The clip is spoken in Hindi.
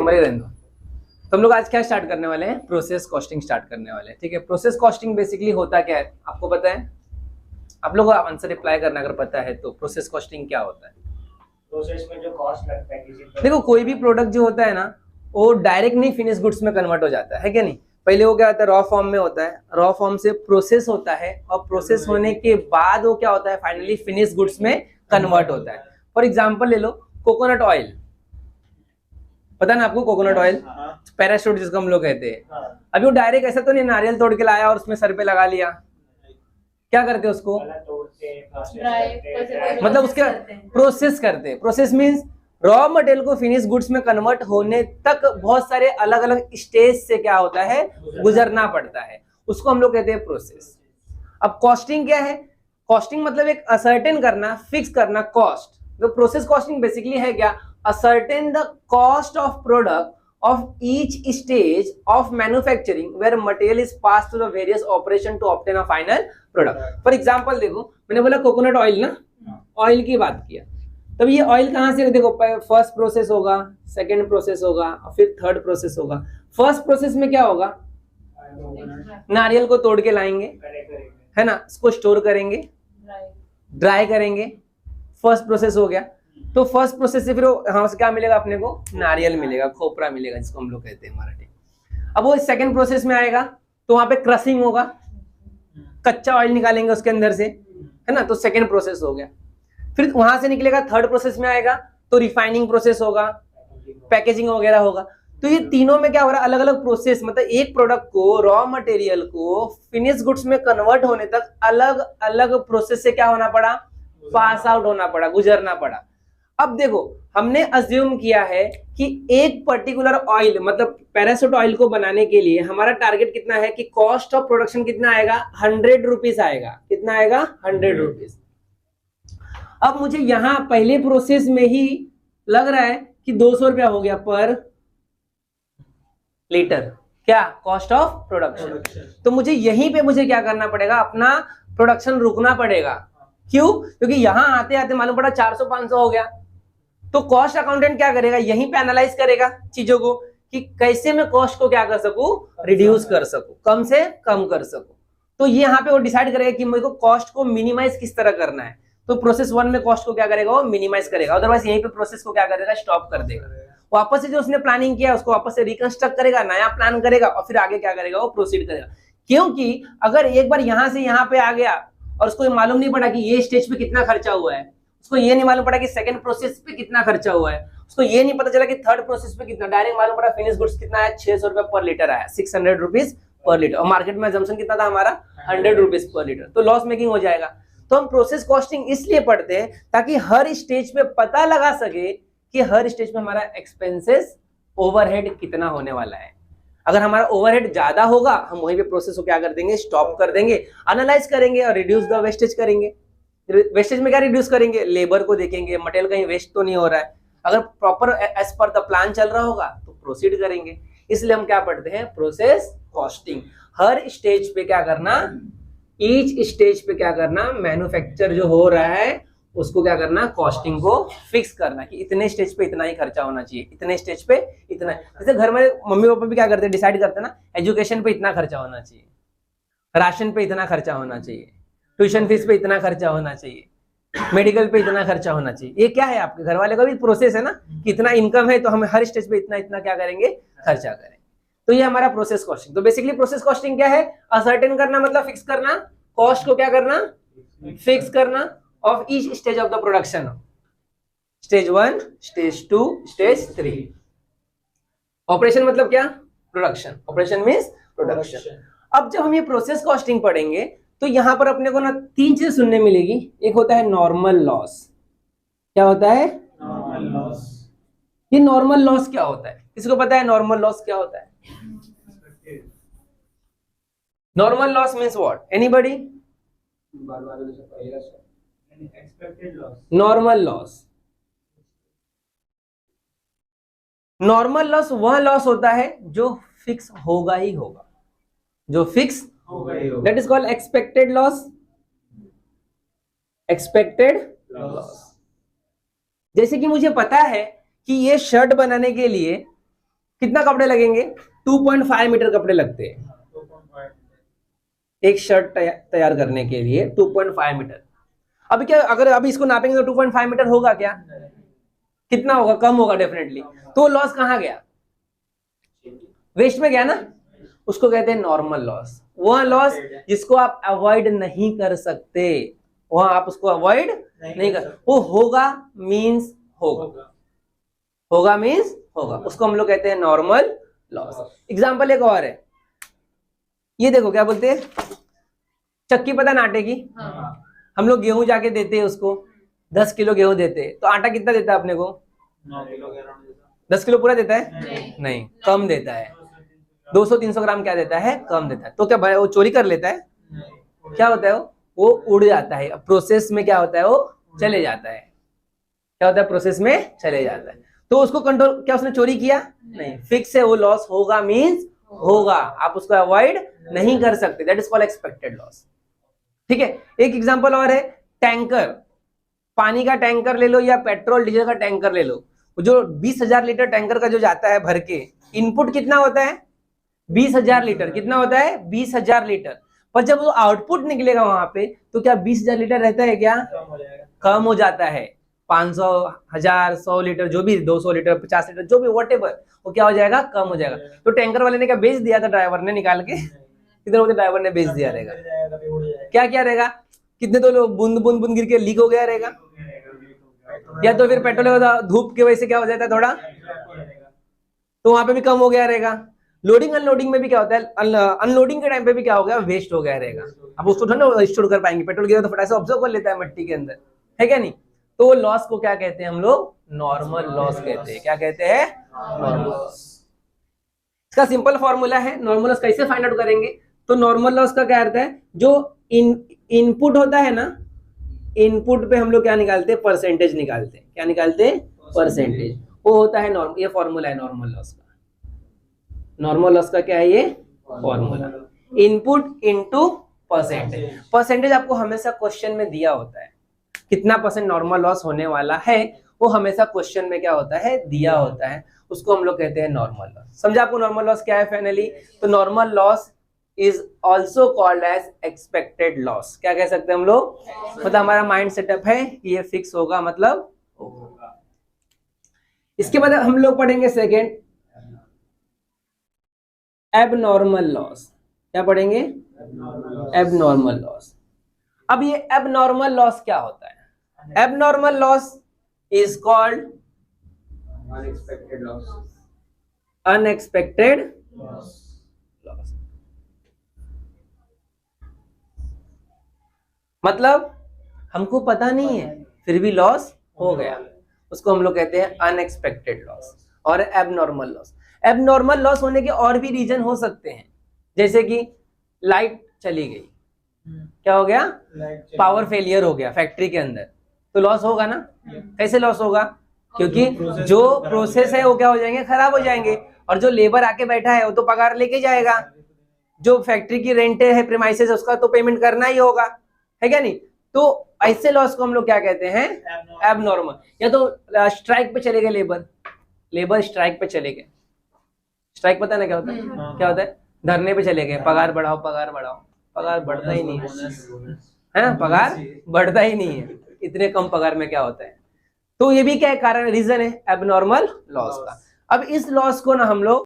नॉर्मल ही रहने दो। तो हम लोग आज क्या स्टार्ट करने वाले हैं, प्रोसेस कॉस्टिंग स्टार्ट करने वाले हैं। ठीक है, प्रोसेस कॉस्टिंग बेसिकली होता क्या है आपको पता है? आप लोगों को आंसर रिप्लाई करना अगर पता है तो प्रोसेस कॉस्टिंग क्या होता है? प्रोसेस में जो कॉस्ट लगता है किसी देखो कोई भी प्रोडक्ट जो होता है ना वो डायरेक्ट नहीं फिनिश गुड्स में कन्वर्ट हो जाता है क्या नहीं? पहले वो क्या होता है, रॉ फॉर्म में होता है, रॉ फॉर्म से प्रोसेस होता है और प्रोसेस होने के बाद वो क्या होता है, फाइनली फिनिश गुड्स में कन्वर्ट होता है। फॉर एग्जांपल ले लो कोकोनट ऑयल, पता ना आपको कोकोनट ऑयल, पैराशूट जिसको हम लोग कहते हैं। अभी वो डायरेक्ट ऐसा तो नहीं नारियल तोड़ के लाया और उसमें सर पे लगा लिया, क्या करते हैं उसको, मतलब उसके प्रोसेस करते हैं। प्रोसेस मींस रॉ मटेरियल को फिनिश गुड्स में कन्वर्ट होने तक बहुत सारे अलग अलग स्टेज से क्या होता है, गुजरना पड़ता है, उसको हम लोग कहते हैं प्रोसेस। अब कॉस्टिंग क्या है? कॉस्टिंग मतलब एक असर्टेन करना, फिक्स करना कॉस्ट। तो प्रोसेस कॉस्टिंग बेसिकली है क्या, ascertain the cost of product of each stage of manufacturing where material is passed through the various operation to obtain a final product. For example देखो मैंने बोला कोकोनट ऑयल ना, ऑयल की बात किया, तब ये ऑयल कहाँ से, देखो फर्स्ट प्रोसेस होगा, सेकंड प्रोसेस होगा और फिर थर्ड प्रोसेस होगा। फर्स्ट प्रोसेस में क्या होगा, नारियल को तोड़ के लाएंगे है ना, इसको स्टोर करेंगे, ड्राई करेंगे, फर्स्ट प्रोसेस हो गया। तो फर्स्ट प्रोसेस से फिर हाँ क्या मिलेगा अपने को, नारियल मिलेगा, खोपरा मिलेगा जिसको हम लोग कहते हैं मराठी। अब वो सेकंड प्रोसेस में आएगा तो वहां पे क्रशिंग होगा, कच्चा ऑयल निकालेंगे उसके अंदर से, है ना, तो सेकंड प्रोसेस हो गया। फिर वहां से निकलेगा थर्ड प्रोसेस में आएगा तो रिफाइनिंग प्रोसेस होगा, पैकेजिंग वगैरह होगा। तो ये तीनों में क्या हो रहा है, अलग अलग प्रोसेस, मतलब एक प्रोडक्ट को, रॉ मटेरियल को फिनिश गुड्स में कन्वर्ट होने तक अलग अलग प्रोसेस से क्या होना पड़ा, पास आउट होना पड़ा, गुजरना पड़ा। अब देखो हमने अज्यूम किया है कि एक पर्टिकुलर ऑयल मतलब पैराशूट ऑयल को बनाने के लिए हमारा टारगेट कितना है कि कॉस्ट ऑफ प्रोडक्शन कितना आएगा, 100 रुपीज आएगा। कितना आएगा, 100 रुपीज। अब मुझे यहां पहले प्रोसेस में ही लग रहा है कि 200 रुपया हो गया पर लीटर, क्या कॉस्ट ऑफ प्रोडक्शन। तो मुझे यहीं पे मुझे क्या करना पड़ेगा, अपना प्रोडक्शन रुकना पड़ेगा। क्यों? क्योंकि यहां आते आते मालूम पड़ा 400-500 हो गया। तो कॉस्ट अकाउंटेंट क्या करेगा, यहीं पे एनालाइज करेगा चीजों को कि कैसे मैं कॉस्ट को क्या कर सकूं, रिड्यूस कर सकूं, कम से कम कर सकूं। तो ये यहाँ पे वो डिसाइड करेगा कि मेरे को कॉस्ट को मिनिमाइज किस तरह करना है। तो प्रोसेस 1 में कॉस्ट को क्या करेगा, वो मिनिमाइज करेगा, अदरवाइज यहीं पे प्रोसेस को क्या करेगा, स्टॉप कर देगा। वापस से जो उसने प्लानिंग किया उसको वापस से रिकंस्ट्रक्ट करेगा, नया प्लान करेगा और फिर आगे क्या करेगा, वो प्रोसीड करेगा। क्योंकि अगर एक बार यहां से यहां पे आ गया और उसको मालूम नहीं पड़ा कि ये स्टेज पे कितना खर्चा हुआ है, उसको ये नहीं मालूम पड़ा कि सेकंड प्रोसेस पे कितना खर्चा हुआ है, उसको ये नहीं पता चला कि थर्ड प्रोसेस पे कितना, डायरेक्ट मालूम पड़ा फिनिश गुड्स कितना है, 600 रुपए पर लीटर आया, 600 रुपीज पर लीटर, और मार्केट में अजम्पशन कितना था हमारा, 100 रुपीज पर लीटर, तो लॉस मेकिंग हो जाएगा। तो हम प्रोसेस कॉस्टिंग इसलिए पढ़ते हैं ताकि हर स्टेज पे पता लगा सके कि हर स्टेज पे हमारा एक्सपेंसेस ओवरहेड कितना होने वाला है। अगर हमारा ओवरहेड ज्यादा होगा हम वहीं पे प्रोसेस को क्या कर देंगे, स्टॉप कर देंगे, एनालाइज करेंगे और रिड्यूस द वेस्टेज करेंगे। वेस्टेज में क्या रिड्यूस करेंगे, लेबर को देखेंगे, मटेरियल कहीं वेस्ट तो नहीं हो रहा है। अगर proper as per the plan चल रहा होगा तो प्रोसीड करेंगे। इसलिए हम क्या पढ़ते हैं, प्रोसेस कॉस्टिंग। हर स्टेज पे क्या करना, ईच स्टेज पे क्या करना, मैन्युफैक्चर जो हो रहा है उसको क्या करना, कॉस्टिंग को फिक्स करना कि इतने स्टेज पे इतना ही खर्चा होना चाहिए, इतने स्टेज पे इतना। जैसे घर में मम्मी पापा भी क्या करते हैं, डिसाइड करते हैं ना, एजुकेशन पे इतना खर्चा होना चाहिए, राशन पे इतना खर्चा होना चाहिए, ट्यूशन फीस पे इतना खर्चा होना चाहिए, मेडिकल पे इतना खर्चा होना चाहिए। ये क्या है, आपके घर वाले का भी प्रोसेस है ना कि इतना इनकम है तो हम हर स्टेज पे इतना इतना क्या करेंगे, खर्चा करें। तो ये हमारा प्रोसेस कॉस्टिंग। तो बेसिकली प्रोसेस कॉस्टिंग क्या है, असर्टेन करना मतलब फिक्स करना, कॉस्ट को क्या करना, फिक्स करना of each stage of the production, stage 1, stage 2, stage 3। Operation मतलब क्या, प्रोडक्शन, ऑपरेशन मींस प्रोडक्शन। अब जब हम ये प्रोसेस कॉस्टिंग पढ़ेंगे तो यहां पर अपने को ना 3 चीजें सुनने मिलेगी। एक होता है नॉर्मल लॉस। क्या होता है, नॉर्मल लॉस। ये नॉर्मल लॉस क्या होता है, किसी को पता है नॉर्मल लॉस क्या होता है? Normal loss means what, anybody? Normal loss, normal loss वह लॉस होता है जो फिक्स होगा ही होगा, जो fix that is called expected loss. Expected loss, जैसे कि मुझे पता है कि ये शर्ट बनाने के लिए कितना कपड़े लगेंगे? 2.5 मीटर कपड़े लगते हैं एक शर्ट तैयार करने के लिए, 2.5 मीटर। अभी क्या, अगर अभी इसको नापेंगे तो 2.5 मीटर होगा क्या? कितना होगा? कम होगा डेफिनेटली। तो लॉस कहाँ गया? वेस्ट में गया ना। उसको कहते हैं नॉर्मल लॉस। वह लॉस जिसको आप अवॉइड नहीं कर सकते, वह आप उसको अवॉइड नहीं कर, वो होगा मीन्स होगा, होगा मीन्स होगा, उसको हम लोग कहते हैं नॉर्मल लॉस। एग्जाम्पल एक और है, ये देखो क्या बोलते हैं, चक्की पता ना आटे की? हम लोग गेहूं जाके देते हैं उसको, 10 किलो गेहूं देते हैं, तो आटा कितना देता है अपने को? 10 किलो पूरा देता है? नहीं, कम देता है। 200-300 ग्राम क्या देता है? कम देता है। तो क्या वो चोरी कर लेता है? क्या होता है वो उड़ जाता है। प्रोसेस में क्या होता है, वो चले जाता है। क्या होता है? प्रोसेस में चले जाता है। तो उसको कंट्रोल, क्या उसने चोरी किया? नहीं, फिक्स है, वो लॉस होगा मीन्स होगा, आप उसको अवॉइड नहीं कर सकते। That is called expected loss. ठीक है। एक एग्जांपल और है, टैंकर, पानी का टैंकर ले लो या पेट्रोल डीजल का टैंकर ले लो, जो 20,000 लीटर टैंकर का जो जाता है भर के, इनपुट कितना होता है? 20,000 लीटर। कितना होता है? 20,000 लीटर। पर जब वो आउटपुट निकलेगा वहां पे, तो क्या 20,000 लीटर रहता है क्या? कम हो जाता है। 500, 1000, 100 लीटर, जो भी 200 लीटर, 50 लीटर, जो भी व्हाटएवर, वो क्या हो जाएगा? कम हो जाएगा। तो टैंकर वाले ने क्या बेच दिया था? ड्राइवर ने निकाल के किधर होते, ड्राइवर ने बेच दिया रहेगा। क्या क्या रहेगा? कितने तो लोग बूंद बूंद बूंद गिर के लीक हो गया रहेगा, या तो फिर पेट्रोल धूप की वजह से क्या हो जाता है थोड़ा, तो वहां पे भी कम हो गया रहेगा। लोडिंग अनलोडिंग में भी क्या होता है, अनलोडिंग के टाइम पे भी क्या हो गया? वेस्ट हो गया रहेगा। अब उसको थोड़ा स्टोर कर पाएंगे, पेट्रोल गिरा तो फटाक से ऑब्जर्व कर लेता है मट्टी के अंदर, है क्या नहीं? तो वो लॉस को क्या कहते हैं हम लोग? नॉर्मल लॉस कहते हैं। क्या कहते हैं? Normal loss. इसका सिंपल फॉर्मूला है। नॉर्मल लॉस कैसे फाइंड आउट करेंगे? तो नॉर्मल लॉस का क्या अर्थ है, जो इनपुट होता है ना, इनपुट पे हम लोग क्या निकालते हैं? परसेंटेज निकालते हैं। क्या निकालते हैं? परसेंटेज। वो होता है नॉर्मल, ये फॉर्मूला है नॉर्मल लॉस का। नॉर्मल लॉस का क्या है ये formula? Input into percentage. Percentage आपको हमेशा क्वेश्चन में दिया होता है, कितना परसेंट नॉर्मल लॉस होने वाला है, वो हमेशा क्वेश्चन में क्या होता है? दिया होता है। उसको हम लोग कहते हैं नॉर्मल लॉस। समझा आपको नॉर्मल लॉस क्या है फाइनली? तो normal loss is also called as expected loss. क्या कह सकते हैं हम लोग? मतलब हमारा माइंड सेटअप है कि ये फिक्स होगा, मतलब होगा। इसके बाद हम लोग पढ़ेंगे सेकेंड, एबनॉर्मल लॉस। क्या पढ़ेंगे? Abnormal loss. अब ये एबनॉर्मल लॉस क्या होता है? Abnormal loss is called unexpected loss. Unexpected loss. मतलब हमको पता नहीं है फिर भी लॉस हो गया, उसको हम लोग कहते हैं अनएक्सपेक्टेड लॉस और एबनॉर्मल लॉस। एबनॉर्मल लॉस होने के और भी रीजन हो सकते हैं, जैसे कि लाइट चली गई, क्या हो गया? पावर फेलियर हो गया फैक्ट्री के अंदर, तो लॉस होगा ना। कैसे लॉस होगा? क्योंकि जो प्रोसेस है वो क्या हो जाएंगे? खराब हो जाएंगे, और जो लेबर आके बैठा है वो तो पगार लेके जाएगा, जो फैक्ट्री की रेंट है प्रीमाइसेस उसका तो पेमेंट करना ही होगा, है क्या नहीं? तो ऐसे लॉस को हम लोग क्या कहते हैं? एबनॉर्मल। या तो स्ट्राइक पे चले गए लेबर स्ट्राइक पे चले गए। स्ट्राइक पता ना क्या होता है? क्या होता है? धरने पे चले गए, पगार बढ़ाओ पगार बढ़ाओ, पगार बढ़ता ही नहीं है ना, पगार बढ़ता ही नहीं है, इतने कम पगार में क्या होता है? तो ये भी क्या कारण रीजन है एबनॉर्मल लॉस का। अब इस लॉस को ना हम लोग